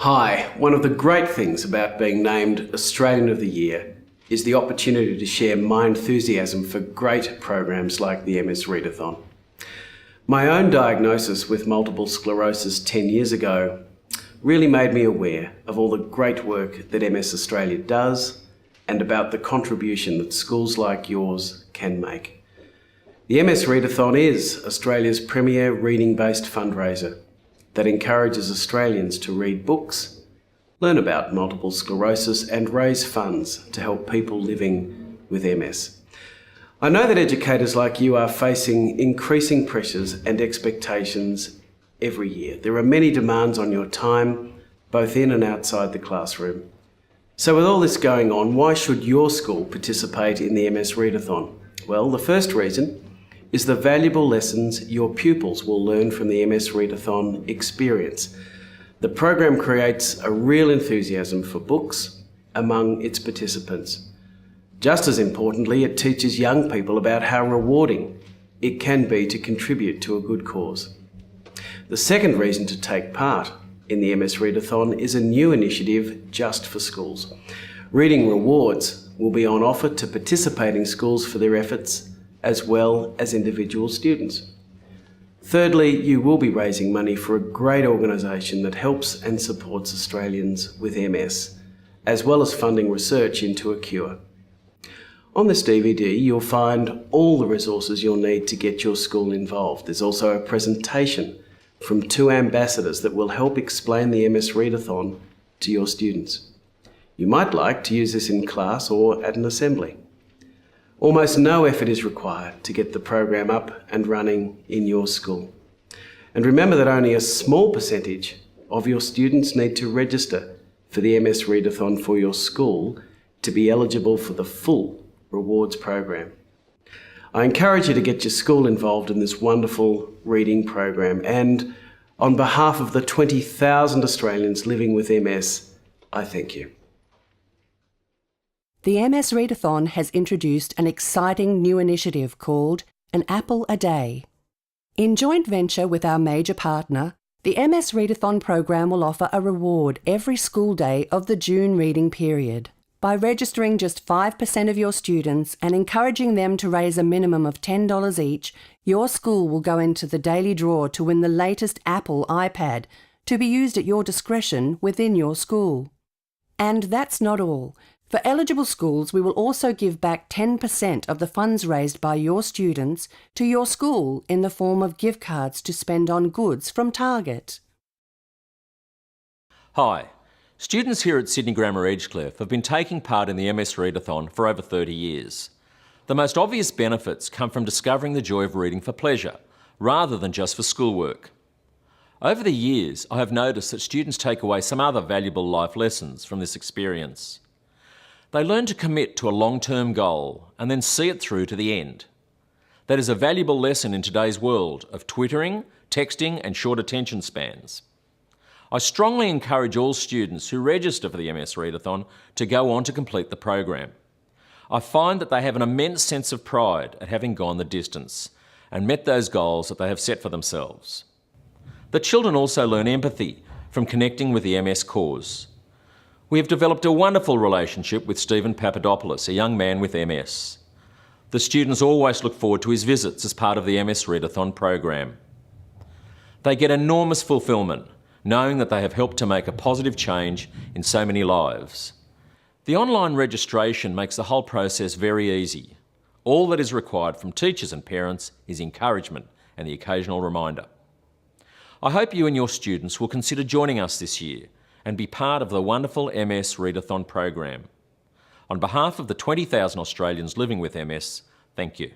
Hi, one of the great things about being named Australian of the Year is the opportunity to share my enthusiasm for great programs like the MS Readathon. My own diagnosis with multiple sclerosis 10 years ago really made me aware of all the great work that MS Australia does and about the contribution that schools like yours can make. The MS Readathon is Australia's premier reading-based fundraiser that encourages Australians to read books, learn about multiple sclerosis and raise funds to help people living with MS. I know that educators like you are facing increasing pressures and expectations every year. There are many demands on your time, both in and outside the classroom. So with all this going on, why should your school participate in the MS Readathon? Well, the first reason is the valuable lessons your pupils will learn from the MS Readathon experience. The program creates a real enthusiasm for books among its participants. Just as importantly, it teaches young people about how rewarding it can be to contribute to a good cause. The second reason to take part in the MS Readathon is a new initiative just for schools. Reading rewards will be on offer to participating schools for their efforts as well as individual students. Thirdly, you will be raising money for a great organisation that helps and supports Australians with MS, as well as funding research into a cure. On this DVD, you'll find all the resources you'll need to get your school involved. There's also a presentation from 2 ambassadors that will help explain the MS Readathon to your students. You might like to use this in class or at an assembly. Almost no effort is required to get the program up and running in your school. And remember that only a small percentage of your students need to register for the MS Readathon for your school to be eligible for the full rewards program. I encourage you to get your school involved in this wonderful reading program, and on behalf of the 20,000 Australians living with MS, I thank you. The MS Readathon has introduced an exciting new initiative called An Apple a Day. In joint venture with our major partner, the MS Readathon program will offer a reward every school day of the June reading period. By registering just 5% of your students and encouraging them to raise a minimum of $10 each, your school will go into the daily draw to win the latest Apple iPad to be used at your discretion within your school. And that's not all. For eligible schools, we will also give back 10% of the funds raised by your students to your school in the form of gift cards to spend on goods from Target. Hi, students here at Sydney Grammar Edgecliff have been taking part in the MS Readathon for over 30 years. The most obvious benefits come from discovering the joy of reading for pleasure, rather than just for schoolwork. Over the years, I have noticed that students take away some other valuable life lessons from this experience. They learn to commit to a long-term goal and then see it through to the end. That is a valuable lesson in today's world of twittering, texting and short attention spans. I strongly encourage all students who register for the MS Readathon to go on to complete the program. I find that they have an immense sense of pride at having gone the distance and met those goals that they have set for themselves. The children also learn empathy from connecting with the MS cause. We have developed a wonderful relationship with Stephen Papadopoulos, a young man with MS. The students always look forward to his visits as part of the MS Readathon program. They get enormous fulfilment, knowing that they have helped to make a positive change in so many lives. The online registration makes the whole process very easy. All that is required from teachers and parents is encouragement and the occasional reminder. I hope you and your students will consider joining us this year and be part of the wonderful MS Readathon program. On behalf of the 20,000 Australians living with MS, thank you.